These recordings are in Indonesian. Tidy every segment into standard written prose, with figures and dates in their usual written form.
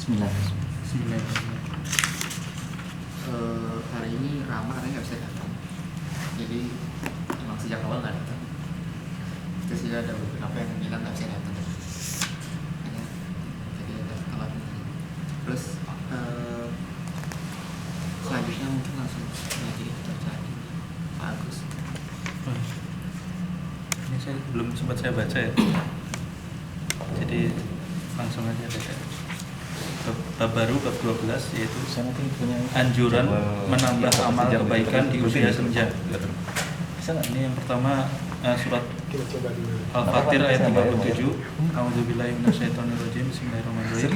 Bismillah. Hari ini Rama katanya nggak bisa datang, jadi emang sejak awal nggak datang. Terus juga ada beberapa yang bilang nggak bisa datang, ya, jadi ada telat. Terus selanjutnya mungkin langsung jadi bacaan Pak Agus. Ini saya belum sempat saya baca ya, jadi langsung aja baca. Bab baru bab 12 yaitu anjuran menambah amal kebaikan di usia senja. Ini yang pertama surat Al-Fatir ayat 57. A'udzubillahi minasyaitonirrajim. Bismillahirrahmanirrahim.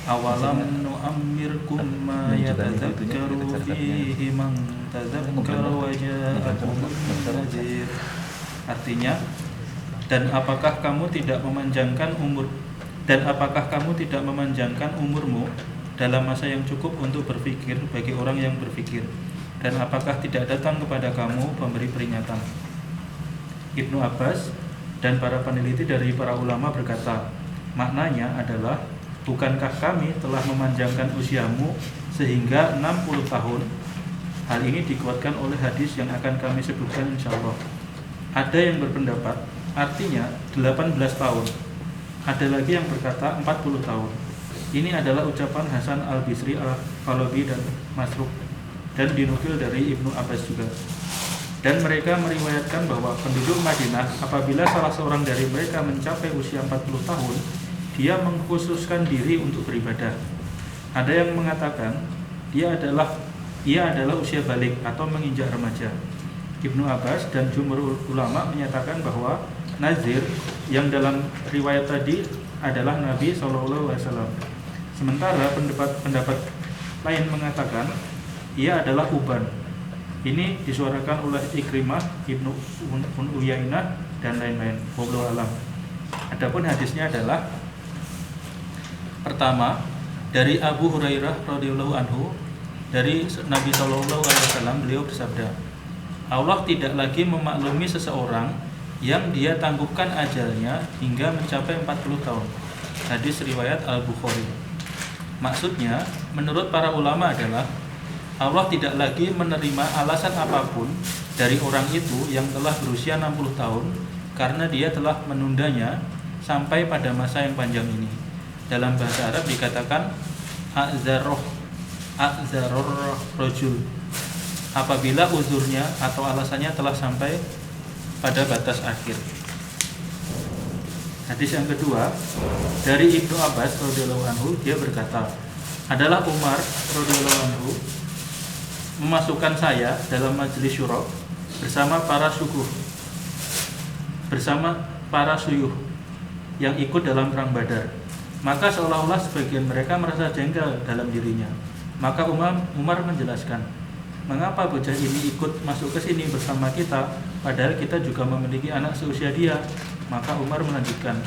Awalam nu'ammirkum ma yatadzakkaru fihi man tadzakkara wa ja'akumun nadhir. Artinya, dan apakah kamu tidak memanjangkan umurmu dalam masa yang cukup untuk berpikir bagi orang yang berpikir, dan apakah tidak datang kepada kamu pemberi peringatan? Ibnu Abbas dan para peneliti dari para ulama berkata, maknanya adalah, bukankah kami telah memanjangkan usiamu sehingga 60 tahun? Hal ini dikuatkan oleh hadis yang akan kami sebutkan insyaallah. Ada yang berpendapat artinya 18 tahun. Ada lagi yang berkata 40 tahun. Ini adalah ucapan Hasan al-Bisri, al-Falabi dan Masruq, dan dinukil dari Ibnu Abbas juga. Dan mereka meriwayatkan bahwa penduduk Madinah apabila salah seorang dari mereka mencapai usia 40 tahun, dia mengkhususkan diri untuk beribadah. Ada yang mengatakan ia adalah usia balik atau menginjak remaja. Ibnu Abbas dan jumhur ulama menyatakan bahwa Nazir yang dalam riwayat tadi adalah Nabi SAW. Sementara pendapat lain mengatakan ia adalah Uban. Ini disuarakan oleh Ikrimah, Ibnu Uyainah dan lain-lain. Wallahu alam. Adapun hadisnya adalah pertama dari Abu Hurairah radhiyallahu anhu, dari Nabi SAW, beliau bersabda, Allah tidak lagi memaklumi seseorang yang dia tangguhkan ajalnya hingga mencapai 40 tahun. Hadis riwayat Al-Bukhari. Maksudnya, menurut para ulama adalah Allah tidak lagi menerima alasan apapun dari orang itu yang telah berusia 60 tahun karena dia telah menundanya sampai pada masa yang panjang ini. Dalam bahasa Arab dikatakan a'zaror rojul, apabila uzurnya atau alasannya telah sampai pada batas akhir. Hadis yang kedua dari Ibnu Abbas radhiyallahu anhu, dia berkata, adalah Umar radhiyallahu anhu memasukkan saya dalam majelis syura bersama para suyuh yang ikut dalam perang Badar. Maka seolah-olah sebagian mereka merasa jengkel dalam dirinya. Maka Umar menjelaskan, mengapa bocah ini ikut masuk ke sini bersama kita, padahal kita juga memiliki anak seusia dia. Maka Umar melanjutkan,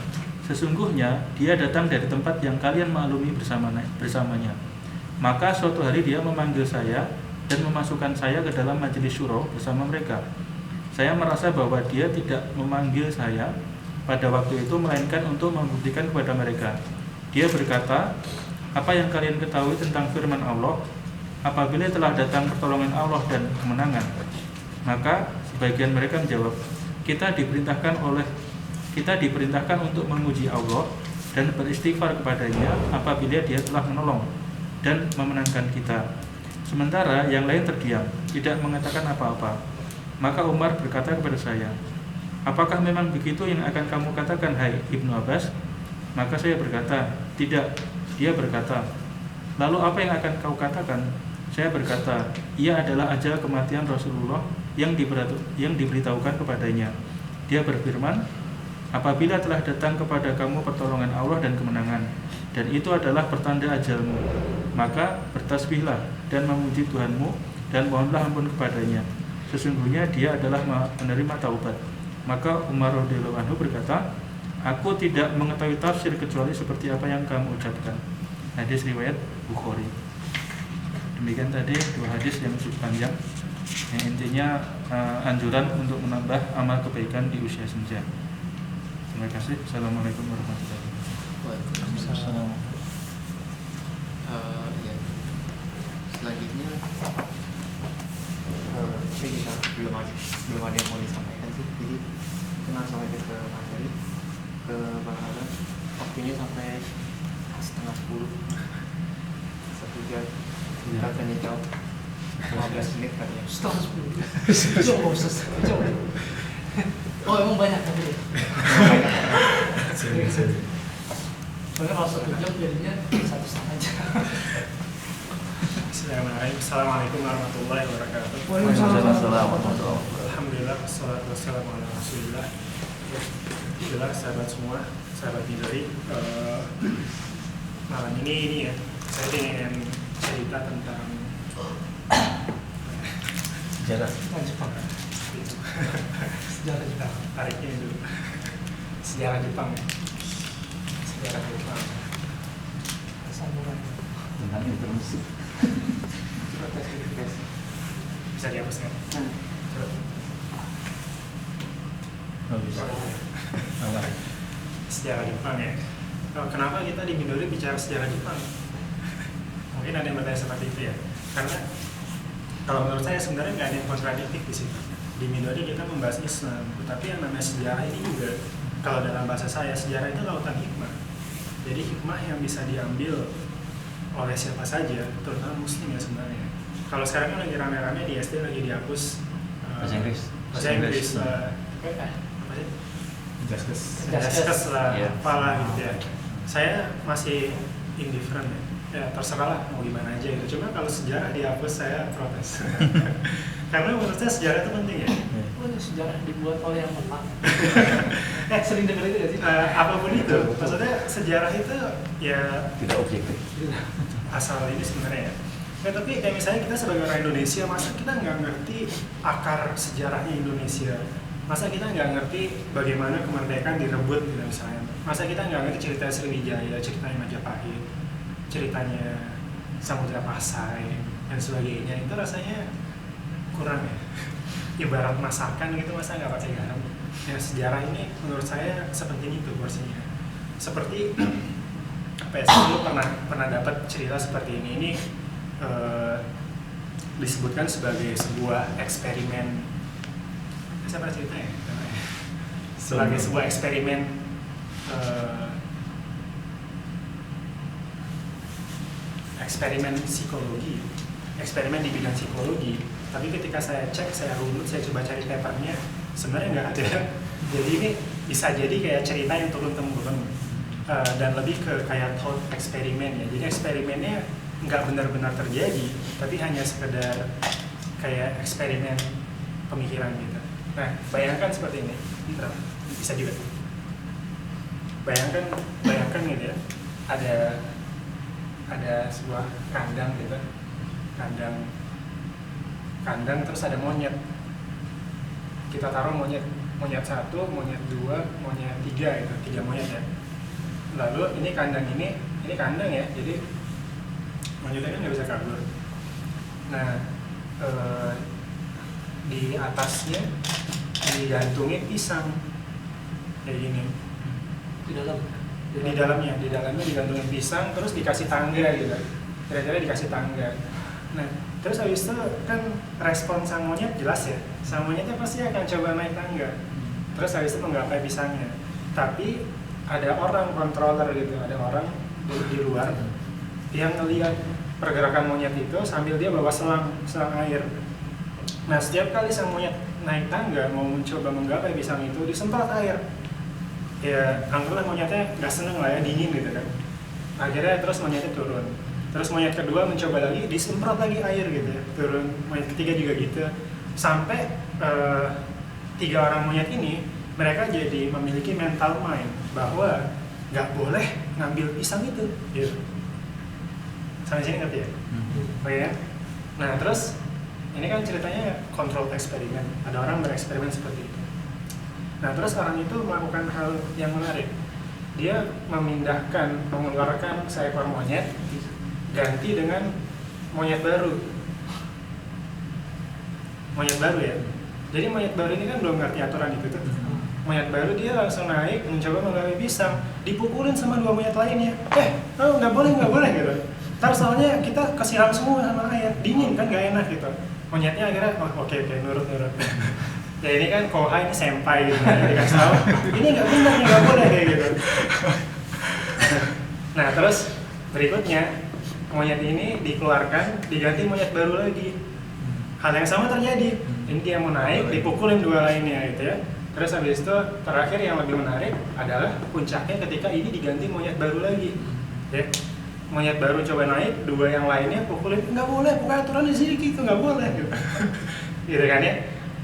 sesungguhnya dia datang dari tempat yang kalian maklumi bersamanya. Maka suatu hari dia memanggil saya dan memasukkan saya ke dalam majelis syura bersama mereka. Saya merasa bahwa dia tidak memanggil saya pada waktu itu, melainkan untuk membuktikan kepada mereka. Dia berkata, apa yang kalian ketahui tentang firman Allah apabila telah datang pertolongan Allah dan kemenangan? Maka sebagian mereka menjawab, kita diperintahkan untuk memuji Allah dan beristighfar kepadanya apabila dia telah menolong dan memenangkan kita. Sementara yang lain terdiam, tidak mengatakan apa-apa. Maka Umar berkata kepada saya, apakah memang begitu yang akan kamu katakan, hai Ibnu Abbas? Maka saya berkata, tidak. Dia berkata, lalu apa yang akan kau katakan? Saya berkata, ia adalah ajal kematian Rasulullah yang diberitahukan kepadanya. Dia berfirman, apabila telah datang kepada kamu pertolongan Allah dan kemenangan, dan itu adalah pertanda ajalmu, maka bertasbihlah dan memuji Tuhanmu dan mohonlah ampun kepadanya. Sesungguhnya dia adalah menerima taubat. Maka Umar radhiyallahu anhu berkata, aku tidak mengetahui tafsir kecuali seperti apa yang kamu ucapkan. Hadis riwayat Bukhari. Demikian tadi dua hadis yang cukup panjang, yang intinya anjuran untuk menambah amal kebaikan di usia senja. Terima kasih. Assalamualaikum warahmatullahi wabarakatuh. Waalaikumsalam. belum ada yang mau disampaikan sih, jadi kita langsung aja ke materi, ke Bang Alan. Waktunya sampai 9:30, 1 jam. Kita akan jawab 15 menit kali ya. 9:10. Jauh, jauh. Oh, emang banyak tadi ya? Soalnya kalau 1 jam jadinya 1,5 jam. Bismillahirrahmanirrahim. Assalamualaikum warahmatullahi wabarakatuh. Waalaikumsalam. Alhamdulillah, wassalatu wassalamu ala rasulillah. Alhamdulillah, sahabat semua, sahabat Midori. Malam ini ya, saya ingin cerita tentang Sejarah. Jepang. Sejarah Jepang. tariknya dulu. Sejarah Jepang ya. Sejarah Jepang. Samurai. Tentang intermisi. Coba tes dulu, tes. Bisa dihapus kan? Coba. Oh, bisa. Awal. Sejarah Jepang ya. Kenapa kita di Midori bicara sejarah Jepang? Mungkin ada yang bertanya seperti itu ya. Karena kalau menurut saya sebenarnya nggak ada yang kontradiktif di situ. Di Midori kita membahas Islam, tetapi yang namanya sejarah ini juga, kalau dalam bahasa saya, sejarah itu lautan hikmah. Jadi hikmah yang bisa diambil oleh siapa saja, terutama Muslim ya sebenarnya. Kalau sekarang kan lagi rame-rame di SD lagi dihapus Bahasa Inggris. bahasa Inggris apa sih? Jaskes lah, Iya. apalah gitu ya. Saya masih indifferent ya. Ya terserah lah mau gimana aja gitu. Cuma kalau sejarah dihapus saya protes. Karena menurut saya sejarah itu penting ya. Oh, ini sejarah dibuat oleh yang menang. Sering dengar itu gak sih? Apapun itu, maksudnya sejarah itu ya Tidak objektif. asal ini sebenarnya ya. Ya tapi kayak misalnya kita sebagai orang Indonesia, masa kita nggak ngerti akar sejarahnya Indonesia? Masa kita nggak ngerti bagaimana kemerdekaan direbut gitu misalnya? Masa kita nggak ngerti cerita Sriwijaya, ceritanya Majapahit, ceritanya Samudra Pasai dan sebagainya? Itu rasanya kurang ya. Ibarat masakan gitu, masa nggak pakai garam? Ya sejarah ini menurut saya sepenting itu porsinya. Seperti apa ya? Saya dulu pernah dapat cerita seperti ini. Ini disebutkan sebagai sebuah eksperimen. Saya pernah cerita ya? Sebagai sebuah eksperimen eksperimen psikologi, eksperimen di bidang psikologi. Tapi ketika saya cek, saya runut, saya coba cari papernya, sebenarnya nggak ada. Jadi ini bisa jadi kayak cerita yang turun-temurun dan lebih ke kayak thought eksperimen ya. Jadi eksperimennya nggak benar-benar terjadi, tapi hanya sekedar kayak eksperimen pemikiran gitu. Nah, bayangkan seperti ini, bisa juga. Bayangkan gitu ya, ada sebuah kandang gitu, kandang terus ada monyet. Kita taruh monyet 1, monyet 2, monyet 3 gitu, 3 monyet ya. Lalu ini kandang ya, jadi monyetnya kan nggak bisa kabur. Nah, di atasnya digantungin pisang kayak gini. Di dalamnya digantungin pisang, terus dikasih tangga gitu. Kira-kira dikasih tangga. Nah, terus habis itu kan respon sang monyet jelas ya. Sang monyetnya pasti akan coba naik tangga. Terus habis itu menggapai pisangnya. Tapi ada orang controller gitu, ada orang di luar yang ngelihat pergerakan monyet itu sambil dia bawa selang air. Nah, setiap kali sang monyet naik tangga mau mencoba menggapai pisang itu, disemprot air. Ya, anggaplah monyetnya nggak seneng lah ya, dingin gitu kan. Akhirnya terus monyetnya turun. Terus monyet kedua mencoba lagi, disemprot lagi air gitu ya, turun. Monyet ketiga juga gitu. Sampai 3 orang monyet ini, mereka jadi memiliki mental mind bahwa nggak boleh ngambil pisang itu. Gitu. Sampai sini ngerti ya? Oke ya? Nah terus, ini kan ceritanya controlled eksperimen. Ada orang bereksperimen seperti itu. Nah terus orang itu melakukan hal yang menarik. Dia mengeluarkan seekor monyet, ganti dengan monyet baru. Monyet baru ya. Jadi monyet baru ini kan belum ngerti aturan itu tuh. Monyet baru dia langsung naik, mencoba menggapai pisang, dipukulin sama 2 monyet lainnya. Nggak boleh gitu. Ntar soalnya kita kesiram semua sama air, dingin kan nggak enak gitu. Monyetnya akhirnya, oke, nurut. Ya ini kan koha ini senpai gitu kan, dikasih tahu ini nggak benar, ini nggak boleh kayak gitu. Nah terus berikutnya monyet ini dikeluarkan, diganti monyet baru lagi. Hal yang sama terjadi. Ini dia mau naik, dipukulin dua lainnya gitu ya. Terus habis itu terakhir yang lebih menarik adalah puncaknya ketika ini diganti monyet baru lagi. Ya. Monyet baru coba naik, dua yang lainnya pukulin, nggak boleh, bukan aturan di sini gitu, nggak boleh. Gitu kan ya.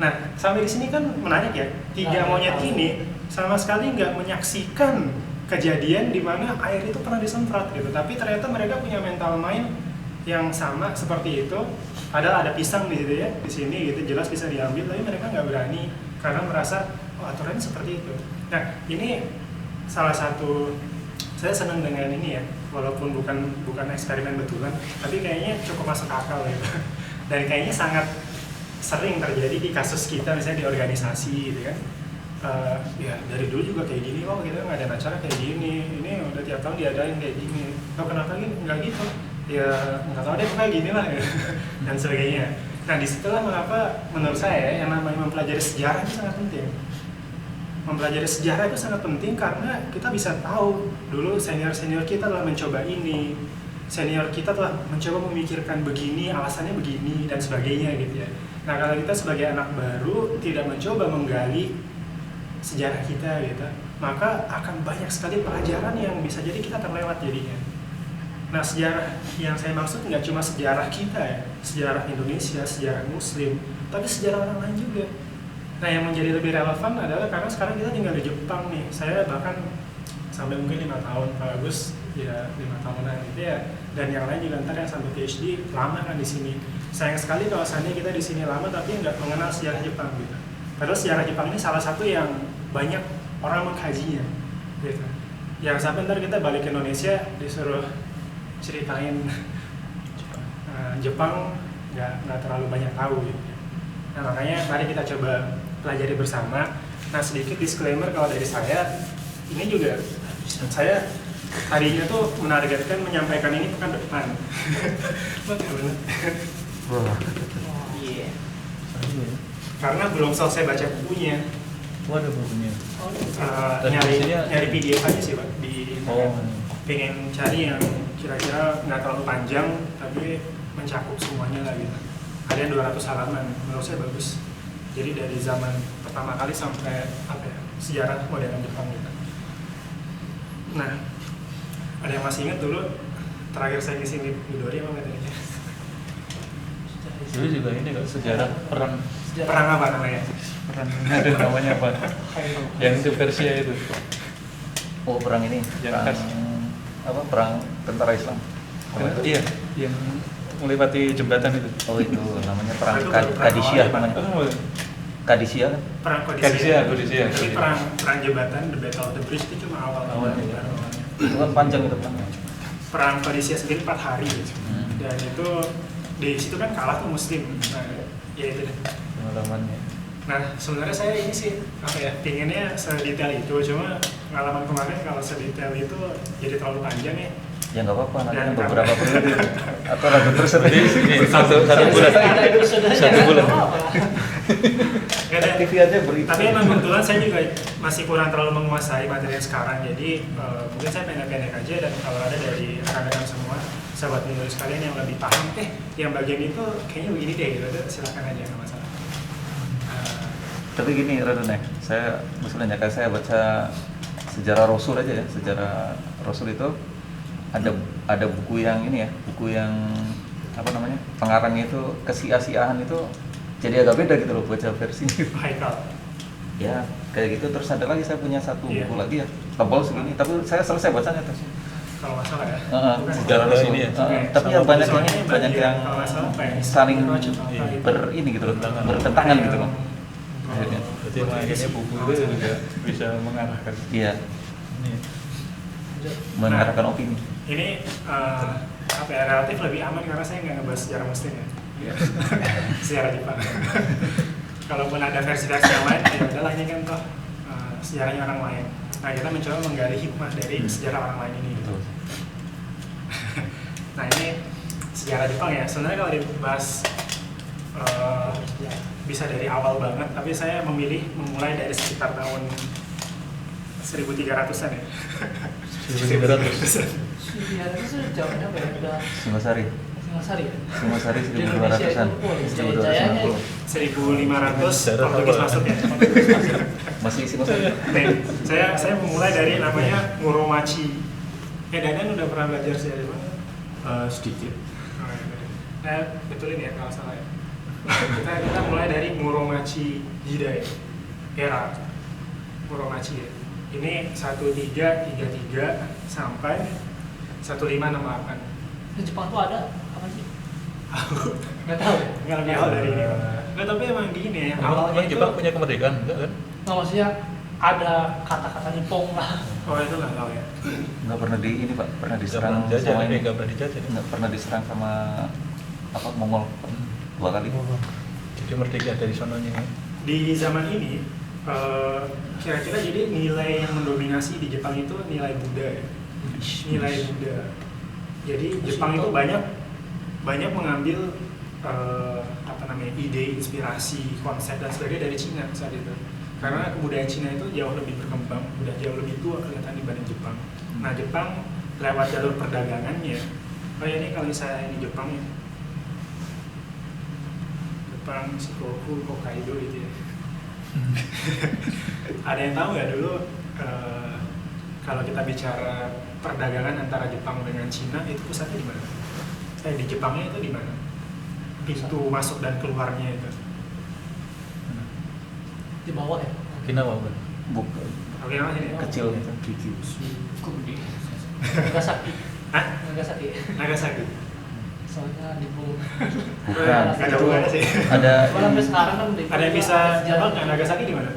Nah sampai di sini kan menarik ya. Tiga monyet ini sama sekali nggak menyaksikan kejadian di mana air itu pernah disemprot gitu. Tapi ternyata mereka punya mental mind yang sama seperti itu. Padahal ada pisang di situ ya, di sini gitu jelas bisa diambil, tapi mereka nggak berani karena merasa oh aturannya seperti itu. Nah ini salah satu, saya senang dengan ini ya, walaupun bukan eksperimen betulan, tapi kayaknya cukup masuk akal gitu. Dan kayaknya sangat sering terjadi di kasus kita misalnya di organisasi gitu kan. Ya dari dulu juga kayak gini, oh kita nggak ada acara kayak gini, ini udah tiap tahun diadain kayak gini, oh kenapa gini nggak gitu, ya nggak tahu deh kayak gini lah ya. Dan sebagainya. Nah disitulah mengapa menurut saya yang namanya mempelajari sejarah itu sangat penting. Mempelajari sejarah itu sangat penting karena kita bisa tahu dulu senior kita telah mencoba ini, senior kita telah mencoba memikirkan begini, alasannya begini dan sebagainya gitu ya. Nah kalau kita sebagai anak baru tidak mencoba menggali sejarah kita gitu, maka akan banyak sekali pelajaran yang bisa jadi kita terlewat jadinya. Nah sejarah yang saya maksud nggak cuma sejarah kita ya, sejarah Indonesia, sejarah Muslim, tapi sejarah orang lain juga. Nah yang menjadi lebih relevan adalah karena sekarang kita tinggal di Jepang nih, saya bahkan sampai mungkin 5 tahun, Pak Agus ya 5 tahunan gitu ya, dan yang lain juga ntar yang sampai PhD lama kan di sini. Sayang sekali kalau seandainya kita di sini lama tapi nggak mengenal sejarah Jepang gitu. Padahal sejarah Jepang ini salah satu yang banyak orang mengkajinya gitu. Yang sampai ntar kita balik ke Indonesia disuruh ceritain Jepang nggak terlalu banyak tahu gitu. Nah makanya mari kita coba pelajari bersama. Nah sedikit disclaimer kalau dari saya, ini juga saya tadinya tuh menargetkan menyampaikan ini pekan depan. Iya. Karena belum selesai baca bukunya. ada bukunya. Nyari PDF aja sih Pak di internet. Pengen cari yang kira-kira nggak terlalu panjang tapi mencakup semuanya lah gitu. Ada yang 200 halaman, menurut saya bagus. Jadi dari zaman pertama kali sampai sejarah modern Jepang gitu. Nah, ada yang masih ingat dulu terakhir saya ngisi Midori apa katanya? Dulu juga ini kok sejarah perang Perang apa namanya? perang ada namanya apa? Yang itu Persia itu. Oh perang ini, Yang perang, khas. apa perang tentara Islam? Iya, yang melewati jembatan itu. Oh itu namanya perang Itu baru perang Kadisiyah awal, namanya. Oh, Kadisiyah kan? Perang Kadisiyah. Tapi perang jembatan, the Battle of the Bridge itu cuma awal. Iya. Itu kan panjang itu perangnya. Perang Kadisiyah sendiri 4 hari gitu. Dan itu di situ kan kalah tuh Muslim. Nah, ya itu deh. Pengalamannya. Nah, sebenarnya saya ini sih pinginnya sedetail itu, cuma pengalaman kemarin kalau sedetail itu jadi terlalu panjang ya. Ya nggak apa-apa, nanti Dan kan beberapa bulan atau lagu terus Jadi ini satu bulan. Ada episodenya. Satu bulan. Nggak ada. TV aja berita. Tapi emang kebetulan saya juga masih kurang terlalu menguasai materi yang sekarang, jadi mungkin saya pendek-pendek aja, dan kalau ada dari rekan-rekan semua, sahabat penulis sekalian yang lebih paham, yang bagian itu kayaknya begini deh gitu, silakan aja, nggak masalah. Tapi gini Radon ya, saya maksudnya kayak saya baca sejarah Rasul aja ya, sejarah Rasul itu ada buku yang ini ya, buku yang apa namanya, pengarangnya itu kesia-siaan itu jadi agak beda gitu loh baca versinya. Haikal. Ya kayak gitu. Terus ada lagi saya punya satu Iya. buku lagi ya, tebal segini, tapi saya selesai bacanya terus. Kalau nggak salah ya. Heeh, Bukan. sejarah Rasul. ini ya. Tapi yang banyak yang Soalnya ini banyak yang kalau nggak salah apa ya, saling Iya. ini gitu loh, Bertentangan. bertentangan gitu loh. Akhirnya. Jadi akhirnya buku itu juga bisa mengarahkan. Iya, Ini. mengarahkan opini. Ini relatif lebih aman karena saya nggak ngebahas sejarah Muslim ya. Iya. Sejarah Jepang. Kalaupun ada versi-versi yang lain, ya udahlah ini kan toh sejarahnya orang lain. Nah kita mencoba menggali hikmah dari sejarah orang lain ini. Betul. Nah ini sejarah Jepang ya. Sebenarnya kalau dibahas bisa dari awal banget, tapi saya memilih memulai dari sekitar tahun 1300-an ya. 1.300. Iya, itu zamannya apa ya? Udah Singasari. Singasari ya? Singasari Di Indonesia 1200-an. itu, oh, jaya-jayanya 1500 Portugis masuk ya. Masih Singasari. Oke, saya memulai dari namanya Muromachi. Dadan udah pernah belajar sejarah mana? Sedikit. Betulin ya kalau salah ya. Kita mulai dari Muromachi Jidai era Muromachi ya. Ini 1333 sampai 1568. Di Jepang tuh ada apa sih? Nggak tahu ya? Nggak lebih awal dari ini. Nggak, tapi emang gini ya. Emang Awalnya itu, Jepang punya kemerdekaan enggak kan? Nggak, maksudnya ada kata-kata Nippon lah. oh itu nggak tahu ya. Nggak pernah di ini Pak, pernah Enggak diserang pernah dijajah, sama ini. enggak pernah dijajah. Nggak pernah diserang sama apa Mongol 2 kali. Jadi merdeka dari sononya. Di zaman ini kira-kira jadi nilai yang mendominasi di Jepang itu nilai Buddha ya. Nilai Buddha. Jadi Jepang itu banyak mengambil ide, inspirasi, konsep dan sebagainya dari Cina saat itu. Karena kebudayaan Cina itu jauh lebih berkembang, udah jauh lebih tua kelihatan dibanding Jepang. Nah Jepang lewat jalur perdagangannya, ini kalau misalnya ini Jepang ya, Jepang, Shikoku, Hokkaido gitu ya. Ada yang tahu nggak dulu kalau kita bicara perdagangan antara Jepang dengan Cina itu pusatnya di mana? Di Jepangnya itu di mana? Pintu masuk dan keluarnya itu. Di bawah ya? Okinawa kan? Bukan. Oke, yang ini. Kecil itu. Kok gede? Nagasaki. Hah? Nagasaki. Nagasaki. Soalnya di bawah. Bukan. Nggak ada Itu hubungannya sih. ada Cuma sampai sekarang kan di Ada yang bisa jawab nggak Nagasaki di mana?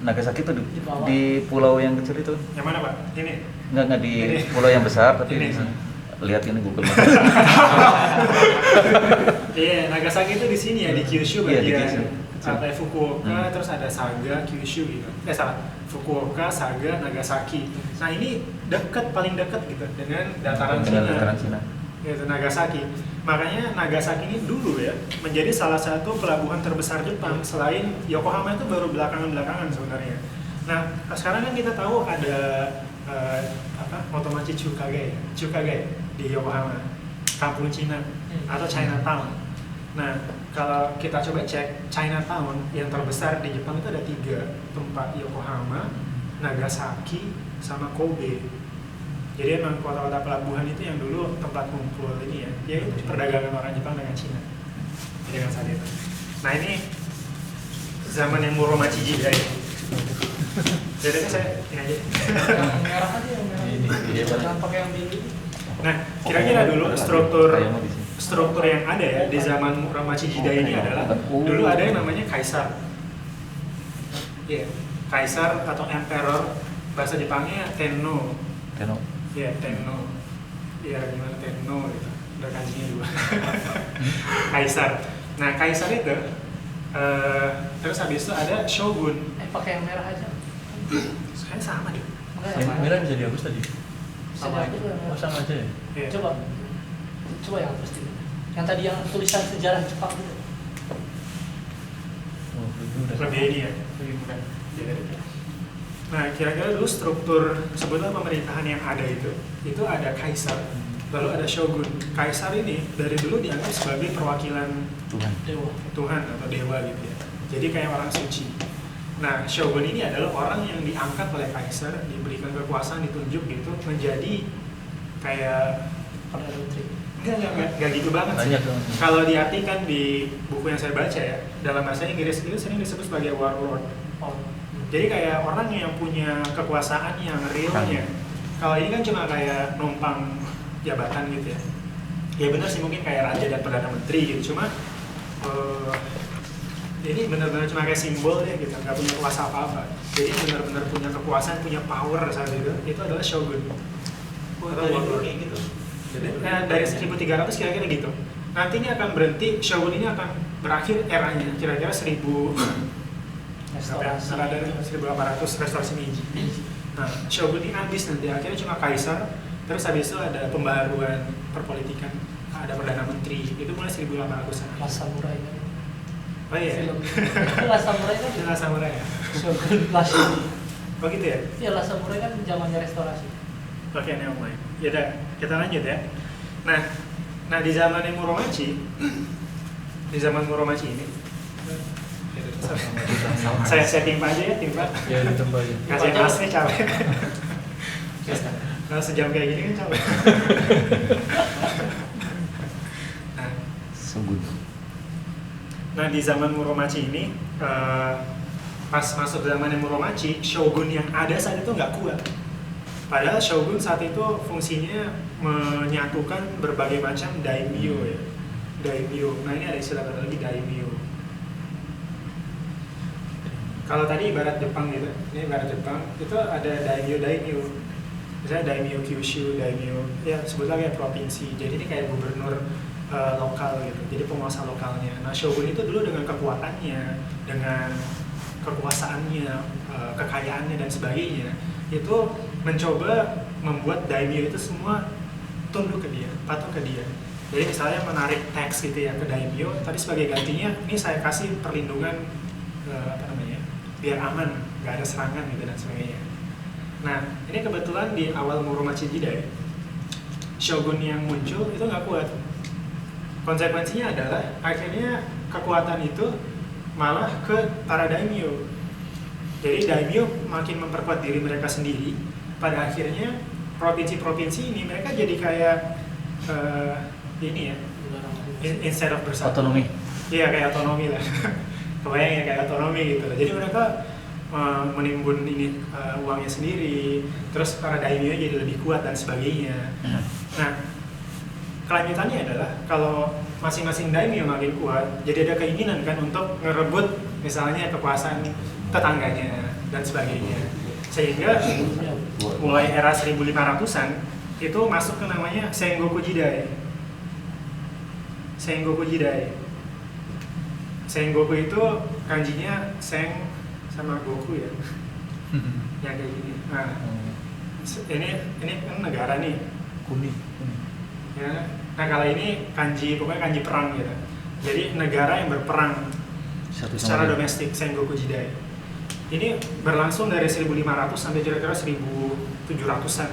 Nagasaki itu Di bawah. di pulau yang kecil itu. Yang mana Pak? Ini. Nggak di Ini. pulau yang besar tapi Ini. lihat ini Google Maps. Iya, Nagasaki itu di sini ya, di Kyushu Iya, di bagian. Kyushu. Sampai Fukuoka, terus ada Saga, Kyushu gitu. Salah, Fukuoka, Saga, Nagasaki. Nah ini dekat, paling dekat gitu dengan dataran Dengan Cina. dataran Cina. Yaitu Nagasaki. Makanya Nagasaki ini dulu ya menjadi salah satu pelabuhan terbesar Jepang selain Yokohama itu baru belakangan sebenarnya. Nah sekarang kan kita tahu ada Motomachi Chukagai di Yokohama, kampung Cina atau Chinatown. Nah kalau kita coba cek Chinatown yang terbesar di Jepang itu ada 3 tempat, Yokohama, Nagasaki, sama Kobe. Jadi emang kota-kota pelabuhan itu yang dulu tempat kumpul ini ya itu perdagangan orang Jepang dengan Cina. Dengan saat itu. Nah ini zaman yang Muromachi Jidai. Jadi saya ini aja. Yang merah aja, yang merah. Ini, iya, Pak. Jangan pakai yang biru. Nah kira-kira dulu struktur Kayaknya di sini. struktur yang ada ya di zaman Muromachi Jidai ini adalah dulu ada yang namanya kaisar. Iya, kaisar atau emperor, bahasa Jepangnya Tenno. Tenno. Iya, Tenno. Iya, gimana Tenno gitu. Udah kanjinya juga. Kaisar. Nah, kaisar itu terus habis itu ada shogun. Pakai yang merah aja. Kayaknya sama deh. Enggak Yang yang merah bisa dihapus tadi. sama aja tuh yang Oh merah. sama aja ya? Iya. Coba yang pasti. Yang tadi yang tulisan sejarah Jepang itu. Oh itu udah. Lebih ini ya, lebih mudah. Nah, kira-kira dulu struktur sebetulnya pemerintahan yang ada itu ada kaisar, lalu ada shogun. Kaisar ini dari dulu dianggap sebagai perwakilan Tuhan. Dewa. Tuhan atau dewa gitu ya. Jadi kayak orang suci. Nah, shogun ini adalah orang yang diangkat oleh kaisar, diberikan kekuasaan, ditunjuk gitu menjadi kayak Perdana Menteri. enggak gitu banget sih. Banyak dong. Kalau diartikan di buku yang saya baca ya, dalam bahasa Inggris itu sering disebut sebagai warlord. Oh. Jadi kayak orang yang punya kekuasaan yang realnya. Kalau ini kan cuma kayak numpang jabatan gitu ya. Ya benar sih mungkin kayak raja dan perdana menteri gitu. Cuma ini benar-benar cuma kayak simbol ya gitu, nggak punya kuasa apa-apa. Jadi benar-benar punya kekuasaan, punya power saat itu adalah shogun. Atau warlord. gitu. Nah, dari 1300 kira-kira gitu. Nanti ini akan berhenti, shogun ini akan berakhir eranya kira-kira 1000 Restorasi. ada 1800 restorasi Meiji. Nah, shogun ini habis nanti akhirnya cuma kaisar, terus habis itu ada pembaharuan perpolitikan, ada perdana menteri, itu mulai 1800-an. Mas samurai kan. Oh iya. Film. Itu Last Samurai kan Inilah samurai ya. Shogun Last. Oh gitu ya. Iya, Last Samurai kan zamannya restorasi. Oke, never mind. Yaudah, kita lanjut ya. Nah di zaman Muromachi, di zaman Muromachi ini, saya timpa aja ya, timpa. Ya ditambah ya. Ngasih kelas nih capek. Kalau sejam kayak gini kan capek. Nah, Sungguh. Nah di zaman Muromachi ini, pas masuk zaman Muromachi, shogun yang ada saat itu nggak kuat. Padahal shogun saat itu fungsinya menyatukan berbagai macam daimyo ya. Daimyo. Nah ini ada istilah baru lagi daimyo. Kalau tadi ibarat Jepang gitu, ini ibarat Jepang, itu ada daimyo. Misalnya daimyo Kyushu, daimyo, ya sebut lagi provinsi. Jadi ini kayak gubernur lokal gitu, jadi penguasa lokalnya. Nah shogun itu dulu dengan kekuatannya, dengan kekuasaannya, kekayaannya dan sebagainya, itu mencoba membuat daimyo itu semua tunduk ke dia, patuh ke dia. Jadi misalnya menarik tax gitu ya ke daimyo, tapi sebagai gantinya ini saya kasih perlindungan biar aman, nggak ada serangan gitu dan sebagainya. Nah ini kebetulan di awal Muromachi Jidai, shogun yang muncul itu nggak kuat. Konsekuensinya adalah akhirnya kekuatan itu malah ke para daimyo. Jadi daimyo makin memperkuat diri mereka sendiri. Pada akhirnya provinsi-provinsi ini mereka jadi kayak ini ya, instead of bersatu. Otonomi. Iya kayak otonomi lah. Kebayang ya kayak otonomi gitu. Jadi mereka menimbun ini uangnya sendiri. Terus para daimyo jadi lebih kuat dan sebagainya. Nah kelanjutannya adalah kalau masing-masing daimyo makin kuat, jadi ada keinginan kan untuk ngerebut misalnya kekuasaan tetangganya dan sebagainya. Sehingga mulai era 1500-an itu masuk ke namanya Sengoku Jidai. Sengoku Jidai. Sengoku itu kanjinya Seng sama Goku ya. Yang kayak gini. Nah, ini kan negara nih. Kuning. Ya. Nah kalau ini kanji, pokoknya kanji perang gitu. Jadi negara yang berperang secara domestik, Sengoku Jidai. Ini berlangsung dari 1500 sampai kira-kira 1700-an.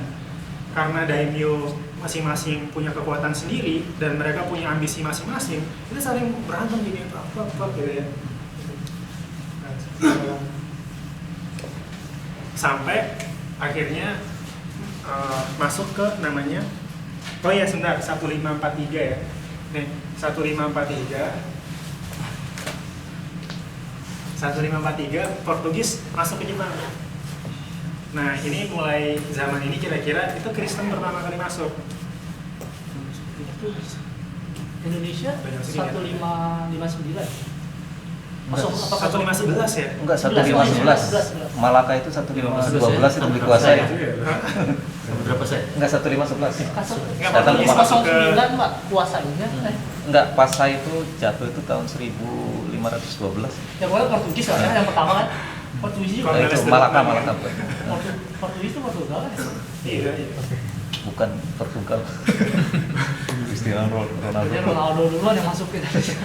Karena daimyo masing-masing punya kekuatan sendiri dan mereka punya ambisi masing-masing, itu saling berantem gini apa gitu ya. Sampai akhirnya masuk ke namanya, oh ya sebentar, 1543 ya. Nih, 1543 Portugis masuk ke Jepang. Nah, ini mulai zaman ini kira-kira itu Kristen pertama kali masuk. Indonesia 1559. Masuk apa? 1511 ya? Enggak, 1511. Malaka itu 1512 itu dikuasai. Berapa saya? Enggak, 1511. Enggak, Datang Portugis ke masuk ke 09 Pak kuasainya. Enggak, Pasai itu jatuh itu tahun 1512. Ya pokoknya Portugis lah yang pertama kan. Portugis juga. Nah, itu Malaka bukan. Portugis itu Portugal kan. Iya. Bukan Portugal. Cristiano Ronaldo. Jadi Ronaldo duluan yang masuk ke Indonesia.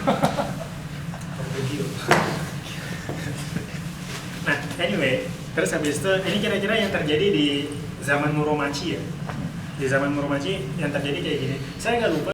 Nah, anyway, terus habis itu ini kira-kira yang terjadi di zaman Muromachi ya. Di zaman Muromachi yang terjadi kayak gini. Saya nggak lupa